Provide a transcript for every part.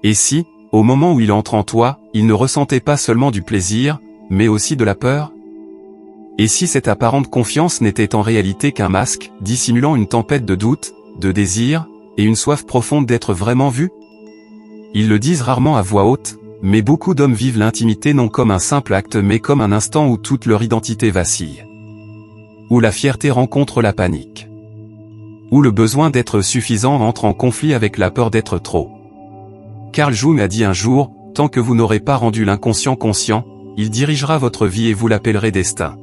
Et si, au moment où il entre en toi, il ne ressentait pas seulement du plaisir, mais aussi de la peur? Et si cette apparente confiance n'était en réalité qu'un masque, dissimulant une tempête de doute, de désir, et une soif profonde d'être vraiment vu? Ils le disent rarement à voix haute, mais beaucoup d'hommes vivent l'intimité non comme un simple acte mais comme un instant où toute leur identité vacille. Où la fierté rencontre la panique. Où le besoin d'être suffisant entre en conflit avec la peur d'être trop. Carl Jung a dit un jour, tant que vous n'aurez pas rendu l'inconscient conscient, il dirigera votre vie et vous l'appellerez destin.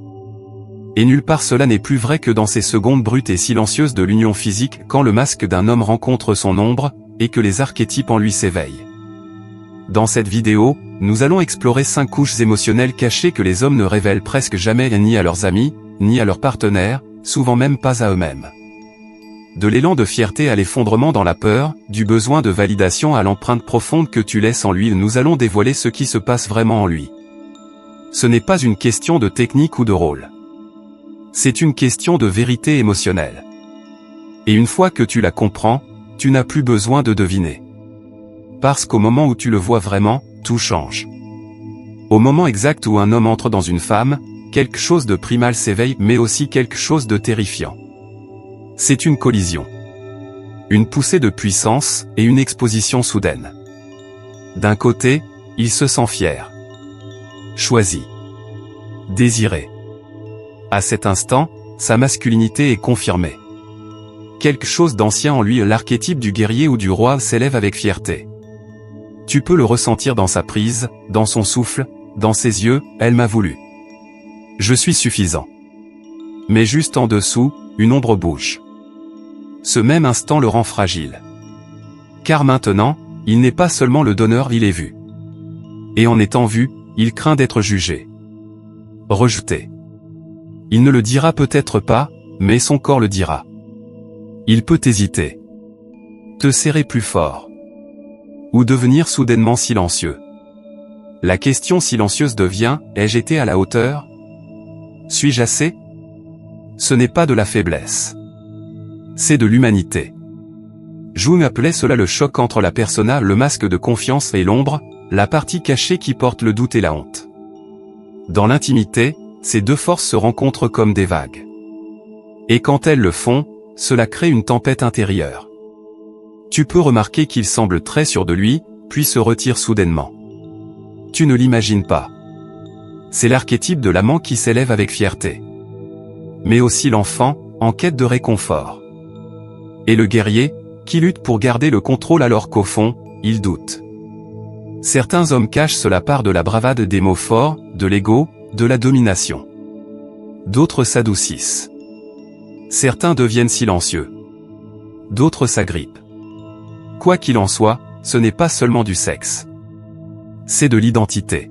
Et nulle part cela n'est plus vrai que dans ces secondes brutes et silencieuses de l'union physique quand le masque d'un homme rencontre son ombre, et que les archétypes en lui s'éveillent. Dans cette vidéo, nous allons explorer 5 couches émotionnelles cachées que les hommes ne révèlent presque jamais ni à leurs amis, ni à leurs partenaires, souvent même pas à eux-mêmes. De l'élan de fierté à l'effondrement dans la peur, du besoin de validation à l'empreinte profonde que tu laisses en lui, nous allons dévoiler ce qui se passe vraiment en lui. Ce n'est pas une question de technique ou de rôle. C'est une question de vérité émotionnelle. Et une fois que tu la comprends, tu n'as plus besoin de deviner. Parce qu'au moment où tu le vois vraiment, tout change. Au moment exact où un homme entre dans une femme, quelque chose de primal s'éveille mais aussi quelque chose de terrifiant. C'est une collision. Une poussée de puissance et une exposition soudaine. D'un côté, il se sent fier. Choisi. Désiré. À cet instant, sa masculinité est confirmée. Quelque chose d'ancien en lui, l'archétype du guerrier ou du roi, s'élève avec fierté. Tu peux le ressentir dans sa prise, dans son souffle, dans ses yeux, elle m'a voulu. Je suis suffisant. Mais juste en dessous, une ombre bouge. Ce même instant le rend fragile. Car maintenant, il n'est pas seulement le donneur, il est vu. Et en étant vu, il craint d'être jugé. Rejeté. Il ne le dira peut-être pas, mais son corps le dira. Il peut hésiter. Te serrer plus fort. Ou devenir soudainement silencieux. La question silencieuse devient, ai-je été à la hauteur? Suis-je assez? Ce n'est pas de la faiblesse. C'est de l'humanité. Jung appelait cela le choc entre la persona, le masque de confiance et l'ombre, la partie cachée qui porte le doute et la honte. Dans l'intimité, ces deux forces se rencontrent comme des vagues. Et quand elles le font, cela crée une tempête intérieure. Tu peux remarquer qu'il semble très sûr de lui, puis se retire soudainement. Tu ne l'imagines pas. C'est l'archétype de l'amant qui s'élève avec fierté. Mais aussi l'enfant, en quête de réconfort. Et le guerrier, qui lutte pour garder le contrôle alors qu'au fond, il doute. Certains hommes cachent cela par de la bravade, des mots forts, de l'ego, de la domination. D'autres s'adoucissent. Certains deviennent silencieux. D'autres s'agrippent. Quoi qu'il en soit, ce n'est pas seulement du sexe. C'est de l'identité.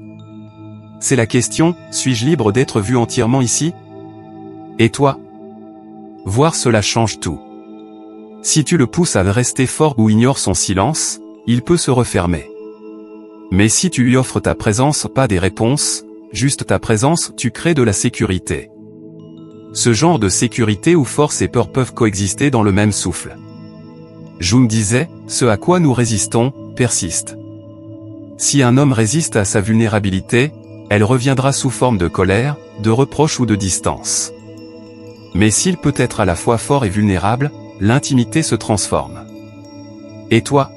C'est la question, suis-je libre d'être vu entièrement ici? Et toi? Voir cela change tout. Si tu le pousses à rester fort ou ignores son silence, il peut se refermer. Mais si tu lui offres ta présence, pas des réponses, juste ta présence, tu crées de la sécurité. Ce genre de sécurité où force et peur peuvent coexister dans le même souffle. Jung disait, ce à quoi nous résistons, persiste. Si un homme résiste à sa vulnérabilité, elle reviendra sous forme de colère, de reproche ou de distance. Mais s'il peut être à la fois fort et vulnérable, l'intimité se transforme. Et toi?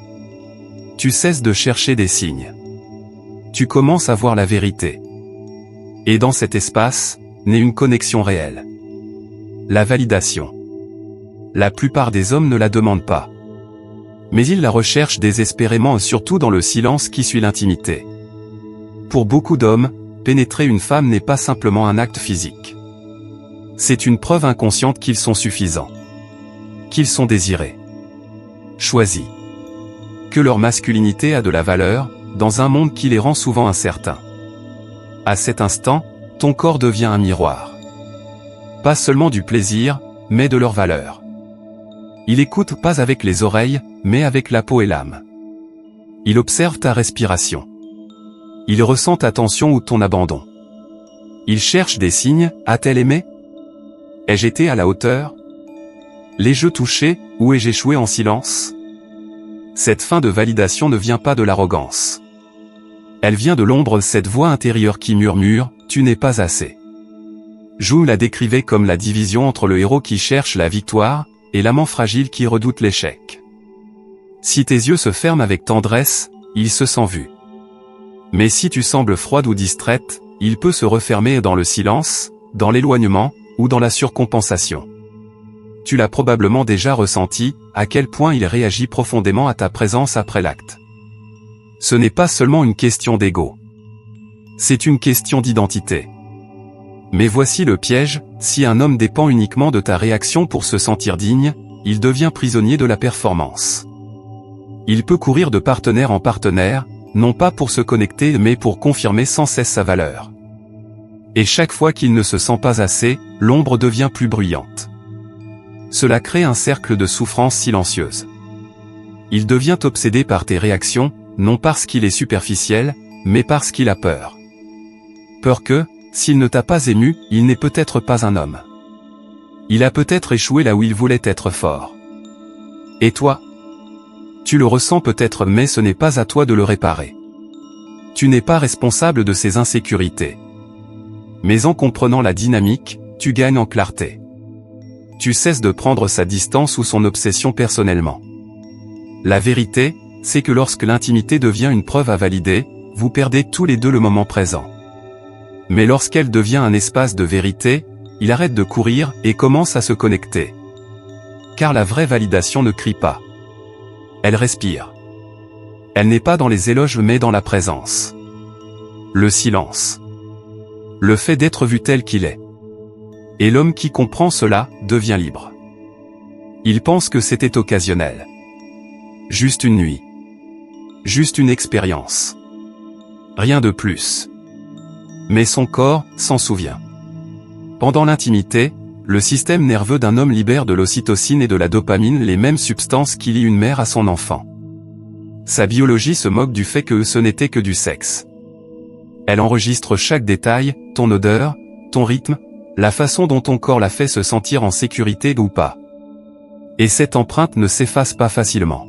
Tu cesses de chercher des signes. Tu commences à voir la vérité. Et dans cet espace, naît une connexion réelle. La validation. La plupart des hommes ne la demandent pas. Mais ils la recherchent désespérément, surtout dans le silence qui suit l'intimité. Pour beaucoup d'hommes, pénétrer une femme n'est pas simplement un acte physique. C'est une preuve inconsciente qu'ils sont suffisants. Qu'ils sont désirés. Choisis. Que leur masculinité a de la valeur, dans un monde qui les rend souvent incertains. À cet instant, ton corps devient un miroir. Pas seulement du plaisir, mais de leur valeur. Il écoute pas avec les oreilles, mais avec la peau et l'âme. Il observe ta respiration. Il ressent ta tension ou ton abandon. Il cherche des signes, a-t-elle aimé? Ai-je été à la hauteur? L'ai-je touché, ou ai-je échoué en silence? Cette fin de validation ne vient pas de l'arrogance. Elle vient de l'ombre, cette voix intérieure qui murmure « Tu n'es pas assez ». Jung la décrivait comme la division entre le héros qui cherche la victoire et l'amant fragile qui redoute l'échec. Si tes yeux se ferment avec tendresse, il se sent vu. Mais si tu sembles froide ou distraite, il peut se refermer dans le silence, dans l'éloignement, ou dans la surcompensation. Tu l'as probablement déjà ressenti, à quel point il réagit profondément à ta présence après l'acte. Ce n'est pas seulement une question d'ego. C'est une question d'identité. Mais voici le piège, si un homme dépend uniquement de ta réaction pour se sentir digne, il devient prisonnier de la performance. Il peut courir de partenaire en partenaire, non pas pour se connecter mais pour confirmer sans cesse sa valeur. Et chaque fois qu'il ne se sent pas assez, l'ombre devient plus bruyante. Cela crée un cercle de souffrance silencieuse. Il devient obsédé par tes réactions, non parce qu'il est superficiel, mais parce qu'il a peur. Peur que, s'il ne t'a pas ému, il n'est peut-être pas un homme. Il a peut-être échoué là où il voulait être fort. Et toi? Tu le ressens peut-être mais ce n'est pas à toi de le réparer. Tu n'es pas responsable de ses insécurités. Mais en comprenant la dynamique, tu gagnes en clarté. Tu cesses de prendre sa distance ou son obsession personnellement. La vérité, c'est que lorsque l'intimité devient une preuve à valider, vous perdez tous les deux le moment présent. Mais lorsqu'elle devient un espace de vérité, il arrête de courir et commence à se connecter. Car la vraie validation ne crie pas. Elle respire. Elle n'est pas dans les éloges mais dans la présence. Le silence. Le fait d'être vu tel qu'il est. Et l'homme qui comprend cela, devient libre. Il pense que c'était occasionnel. Juste une nuit. Juste une expérience. Rien de plus. Mais son corps s'en souvient. Pendant l'intimité, le système nerveux d'un homme libère de l'ocytocine et de la dopamine, les mêmes substances qui lient une mère à son enfant. Sa biologie se moque du fait que ce n'était que du sexe. Elle enregistre chaque détail, ton odeur, ton rythme, la façon dont ton corps l'a fait se sentir en sécurité ou pas. Et cette empreinte ne s'efface pas facilement.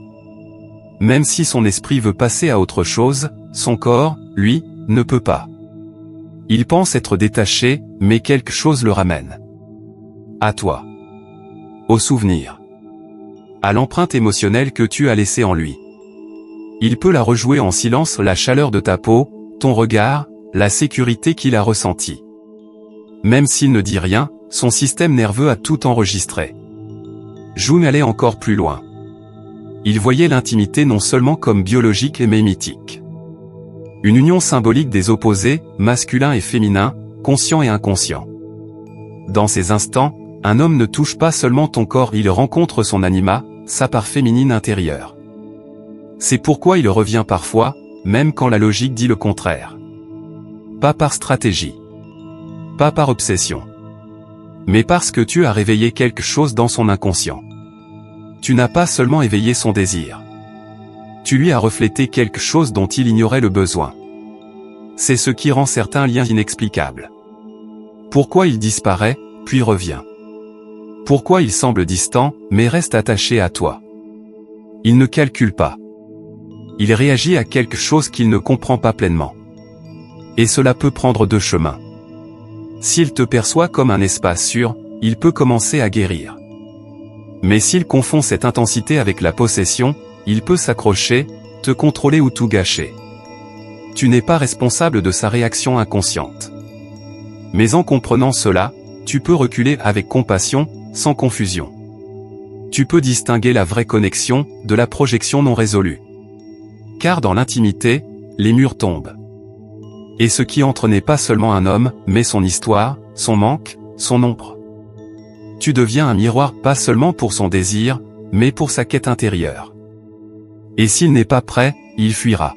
Même si son esprit veut passer à autre chose, son corps, lui, ne peut pas. Il pense être détaché, mais quelque chose le ramène. À toi. Au souvenir. À l'empreinte émotionnelle que tu as laissée en lui. Il peut la rejouer en silence, la chaleur de ta peau, ton regard, la sécurité qu'il a ressentie. Même s'il ne dit rien, son système nerveux a tout enregistré. Jung allait encore plus loin. Il voyait l'intimité non seulement comme biologique mais mythique. Une union symbolique des opposés, masculin et féminin, conscient et inconscient. Dans ces instants, un homme ne touche pas seulement ton corps, il rencontre son anima, sa part féminine intérieure. C'est pourquoi il revient parfois, même quand la logique dit le contraire. Pas par stratégie. Pas par obsession. Mais parce que tu as réveillé quelque chose dans son inconscient. Tu n'as pas seulement éveillé son désir. Tu lui as reflété quelque chose dont il ignorait le besoin. C'est ce qui rend certains liens inexplicables. Pourquoi il disparaît, puis revient? Pourquoi il semble distant, mais reste attaché à toi? Il ne calcule pas. Il réagit à quelque chose qu'il ne comprend pas pleinement. Et cela peut prendre deux chemins. S'il te perçoit comme un espace sûr, il peut commencer à guérir. Mais s'il confond cette intensité avec la possession, il peut s'accrocher, te contrôler ou tout gâcher. Tu n'es pas responsable de sa réaction inconsciente. Mais en comprenant cela, tu peux reculer avec compassion, sans confusion. Tu peux distinguer la vraie connexion de la projection non résolue. Car dans l'intimité, les murs tombent. Et ce qui entre n'est pas seulement un homme, mais son histoire, son manque, son ombre. Tu deviens un miroir pas seulement pour son désir, mais pour sa quête intérieure. Et s'il n'est pas prêt, il fuira.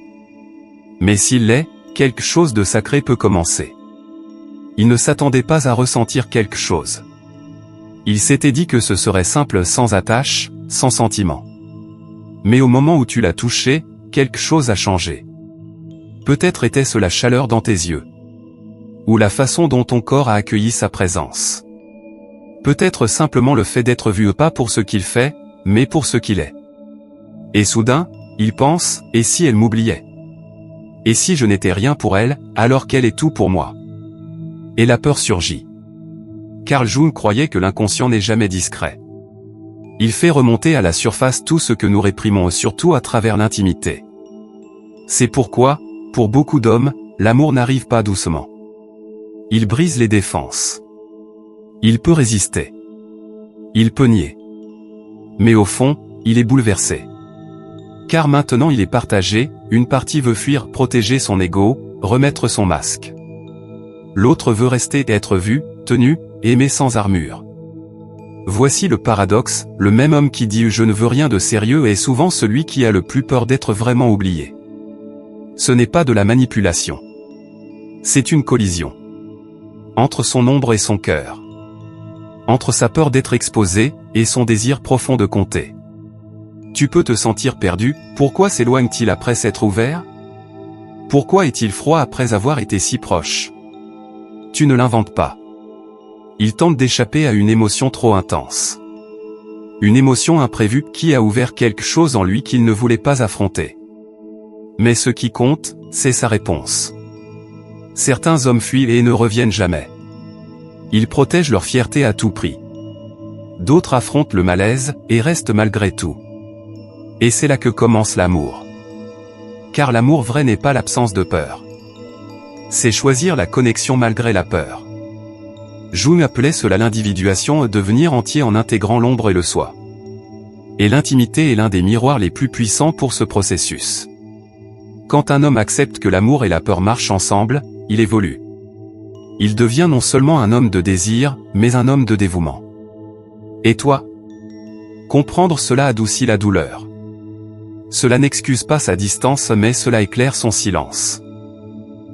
Mais s'il l'est, quelque chose de sacré peut commencer. Il ne s'attendait pas à ressentir quelque chose. Il s'était dit que ce serait simple, sans attache, sans sentiment. Mais au moment où tu l'as touché, quelque chose a changé. Peut-être était-ce la chaleur dans tes yeux. Ou la façon dont ton corps a accueilli sa présence. Peut-être simplement le fait d'être vu pas pour ce qu'il fait, mais pour ce qu'il est. Et soudain, il pense, et si elle m'oubliait? Et si je n'étais rien pour elle, alors qu'elle est tout pour moi? Et la peur surgit. Carl Jung croyait que l'inconscient n'est jamais discret. Il fait remonter à la surface tout ce que nous réprimons, surtout à travers l'intimité. C'est pourquoi, pour beaucoup d'hommes, l'amour n'arrive pas doucement. Il brise les défenses. Il peut résister. Il peut nier. Mais au fond, il est bouleversé. Car maintenant il est partagé, une partie veut fuir, protéger son ego, remettre son masque. L'autre veut rester, être vu, tenu, aimé sans armure. Voici le paradoxe, le même homme qui dit « je ne veux rien de sérieux » est souvent celui qui a le plus peur d'être vraiment oublié. Ce n'est pas de la manipulation. C'est une collision. Entre son ombre et son cœur. Entre sa peur d'être exposé, et son désir profond de compter. Tu peux te sentir perdu, pourquoi s'éloigne-t-il après s'être ouvert? Pourquoi est-il froid après avoir été si proche? Tu ne l'inventes pas. Il tente d'échapper à une émotion trop intense. Une émotion imprévue qui a ouvert quelque chose en lui qu'il ne voulait pas affronter. Mais ce qui compte, c'est sa réponse. Certains hommes fuient et ne reviennent jamais. Ils protègent leur fierté à tout prix. D'autres affrontent le malaise, et restent malgré tout. Et c'est là que commence l'amour. Car l'amour vrai n'est pas l'absence de peur. C'est choisir la connexion malgré la peur. Jung appelait cela l'individuation, devenir entier en intégrant l'ombre et le soi. Et l'intimité est l'un des miroirs les plus puissants pour ce processus. Quand un homme accepte que l'amour et la peur marchent ensemble, il évolue. Il devient non seulement un homme de désir, mais un homme de dévouement. Et toi? Comprendre cela adoucit la douleur. Cela n'excuse pas sa distance, mais cela éclaire son silence.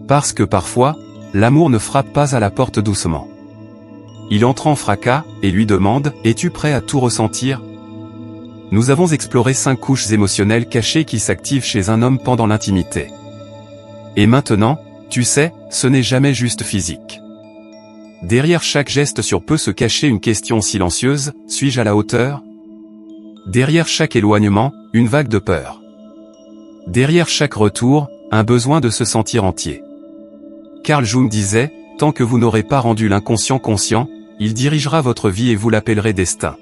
Parce que parfois, l'amour ne frappe pas à la porte doucement. Il entre en fracas, et lui demande « Es-tu prêt à tout ressentir ?» Nous avons exploré 5 couches émotionnelles cachées qui s'activent chez un homme pendant l'intimité. Et maintenant, tu sais, ce n'est jamais juste physique. Derrière chaque geste peut se cacher une question silencieuse, suis-je à la hauteur? Derrière chaque éloignement, une vague de peur. Derrière chaque retour, un besoin de se sentir entier. Carl Jung disait, tant que vous n'aurez pas rendu l'inconscient conscient, il dirigera votre vie et vous l'appellerez destin.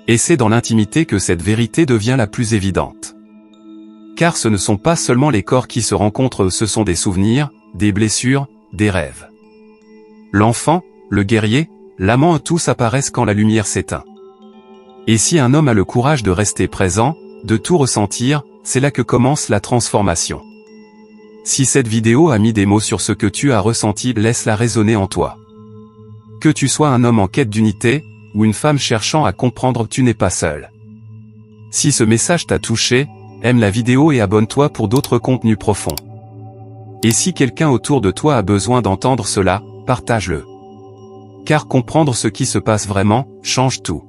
Et c'est dans l'intimité que cette vérité devient la plus évidente. Car ce ne sont pas seulement les corps qui se rencontrent, ce sont des souvenirs, des blessures, des rêves. L'enfant, le guerrier, l'amant, tous apparaissent quand la lumière s'éteint. Et si un homme a le courage de rester présent, de tout ressentir, c'est là que commence la transformation. Si cette vidéo a mis des mots sur ce que tu as ressenti, laisse-la résonner en toi. Que tu sois un homme en quête d'unité, ou une femme cherchant à comprendre, tu n'es pas seul. Si ce message t'a touché, aime la vidéo et abonne-toi pour d'autres contenus profonds. Et si quelqu'un autour de toi a besoin d'entendre cela, partage-le. Car comprendre ce qui se passe vraiment, change tout.